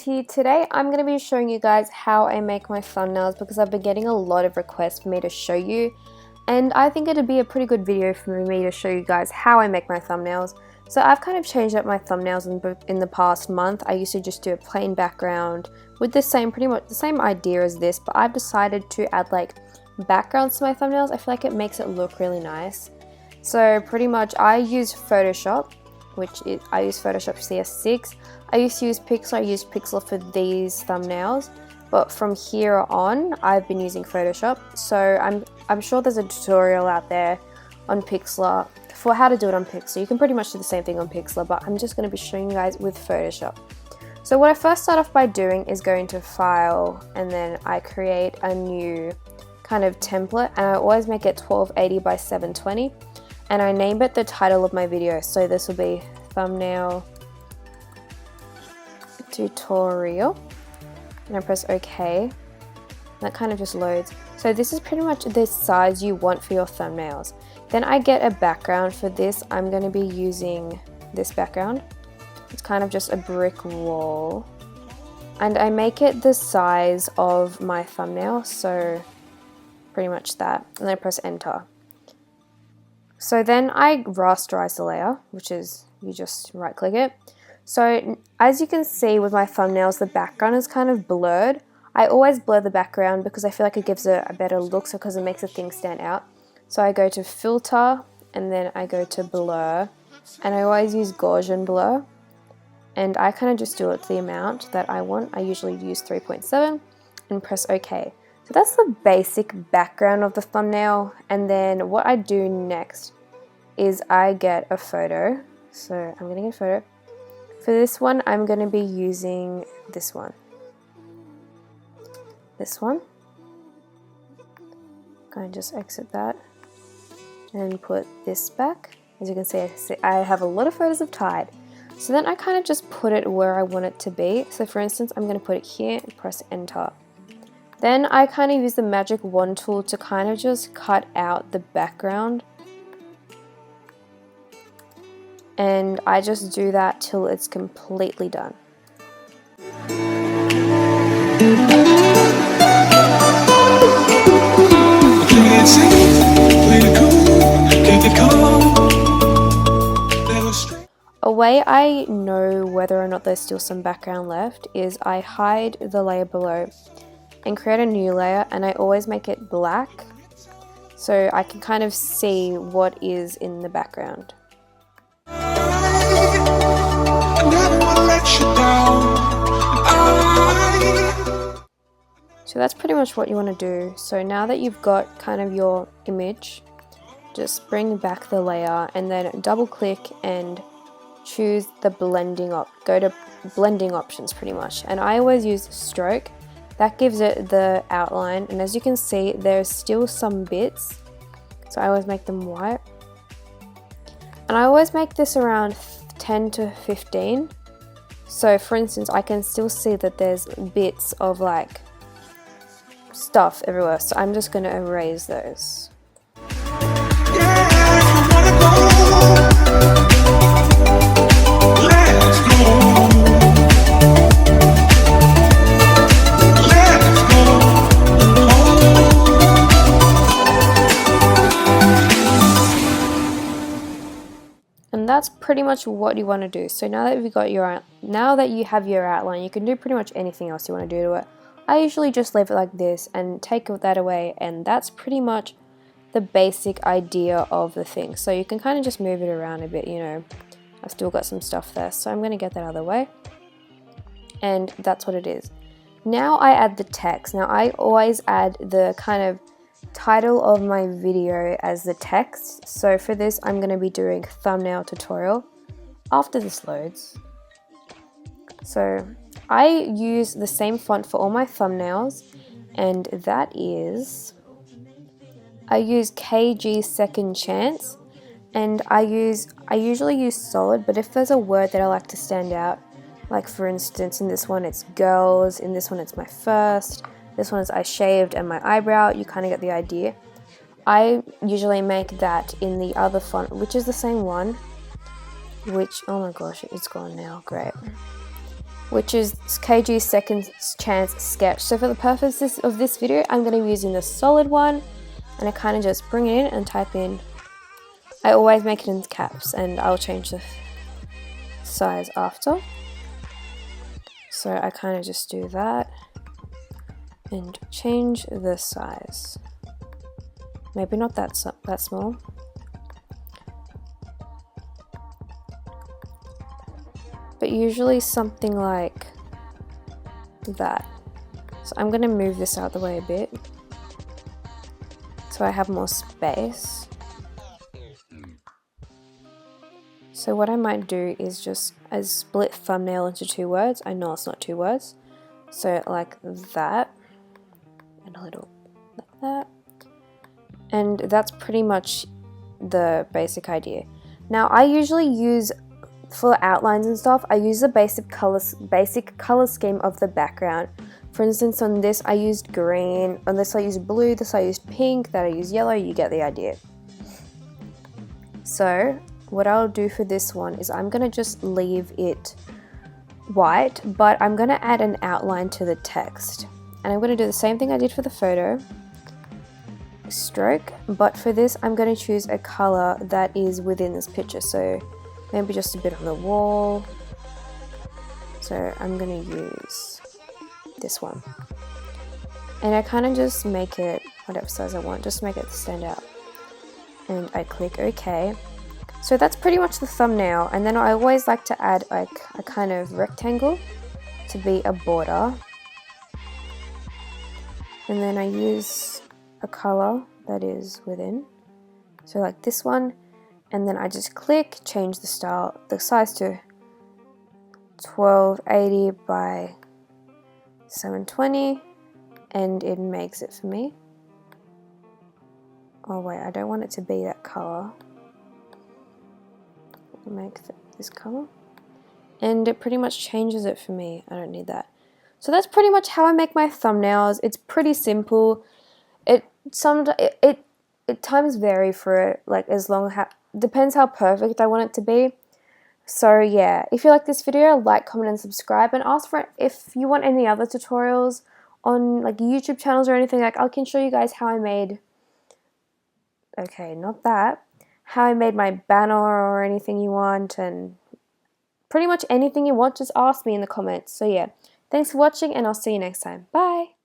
Monty. Today I'm going to be showing you guys how I make my thumbnails because I've been getting a lot of requests for me to show you, and I think it'd be a pretty good video for me to show you guys how I make my thumbnails. So I've kind of changed up my thumbnails in the past month. I used to just do a plain background with pretty much the same idea as this, but I've decided to add like backgrounds to my thumbnails. I feel like it makes it look really nice. So pretty much I use Photoshop, I use Photoshop CS6. I used to use Pixlr. I used Pixlr for these thumbnails, but from here on I've been using Photoshop. So I'm sure there's a tutorial out there on Pixlr for how to do it on Pixlr. You can pretty much do the same thing on Pixlr, but I'm just going to be showing you guys with Photoshop. So what I first start off by doing is going to File, and then I create a new kind of template, and I always make it 1280 by 720, and I name it the title of my video. So this will be thumbnail tutorial, and I press OK. That kind of just loads. So this is pretty much the size you want for your thumbnails. Then I get a background. For this I'm going to be using this background. It's kind of just a brick wall, and I make it the size of my thumbnail, so pretty much that, and then I press enter. So then I rasterize the layer, which is you just right click it. So as you can see with my thumbnails, the background is kind of blurred. I always blur the background because I feel like it gives it a better look, so because it makes the thing stand out. So I go to filter, and then I go to blur, and I always use Gaussian blur, and I kind of just do it the amount that I want. I usually use 3.7 and press OK. So that's the basic background of the thumbnail, and then what I do next is I get a photo. So I'm going to get a photo. For this one I'm going to be using this one. I'm going to just exit that and put this back. As you can see, I have a lot of photos of Tide. So then I kind of just put it where I want it to be. So for instance, I'm going to put it here and press enter. Then I kind of use the magic wand tool to kind of just cut out the background. And I just do that till it's completely done. A way I know whether or not there's still some background left is I hide the layer below and create a new layer, and I always make it black so I can kind of see what is in the background. So that's pretty much what you want to do. So now that you've got kind of your image, just bring back the layer and then double click and choose the blending go to blending options pretty much, and I always use stroke. That gives it the outline, and as you can see there's still some bits, so I always make them white, and I always make this around 10 to 15. So for instance, I can still see that there's bits of like stuff everywhere, so I'm just going to erase those. And that's pretty much what you want to do. So now that you have your outline, you can do pretty much anything else you want to do to it. I usually just leave it like this and take that away, and that's pretty much the basic idea of the thing. So you can kind of just move it around a bit, you know. I've still got some stuff there, so I'm going to get that out of the way, and that's what it is. Now I add the text. Now I always add the kind of title of my video as the text. So for this I'm going to be doing thumbnail tutorial after this loads. So I use the same font for all my thumbnails, and that is, I use KG Second Chance, and I usually use solid, but if there's a word that I like to stand out, like for instance in this one it's girls, in this one it's my first, this one is I shaved and my eyebrow, you kind of get the idea. I usually make that in the other font, which is the same one, which, oh my gosh, it's gone now, great. which is KG's second chance sketch. So for the purposes of this video, I'm going to be using the solid one, and I kind of just bring it in and type in. I always make it in caps, and I'll change the size after. So I kind of just do that and change the size. Maybe not that small. But usually something like that. So I'm going to move this out the way a bit so I have more space. So what I might do is just split thumbnail into 2 words. I know it's not 2 words. So like that, and a little like that. And that's pretty much the basic idea. Now I usually use, for outlines and stuff, I use the basic color scheme of the background. For instance, on this I used green, on this I used blue, this I used pink, that I used yellow, you get the idea. So what I'll do for this one is I'm going to just leave it white, but I'm going to add an outline to the text. And I'm going to do the same thing I did for the photo, stroke, but for this I'm going to choose a color that is within this picture. So maybe just a bit on the wall. So I'm going to use this one. And I kind of just make it whatever size I want, just make it stand out. And I click OK. So that's pretty much the thumbnail. And then I always like to add like a kind of rectangle to be a border. And then I use a color that is within. So like this one. And then I just click, change the style, the size to 1280 by 720, and it makes it for me. Oh wait, I don't want it to be that color. I'll make this color. And it pretty much changes it for me. I don't need that. So that's pretty much how I make my thumbnails. It's pretty simple. It times vary for it, like as long as depends how perfect I want it to be. So yeah, if you like this video, like, comment and subscribe, and ask for if you want any other tutorials on like YouTube channels or anything. Like I can show you guys how I made, okay, not that, how I made my banner or anything you want, and pretty much anything you want, just ask me in the comments. So yeah, thanks for watching, and I'll see you next time. Bye!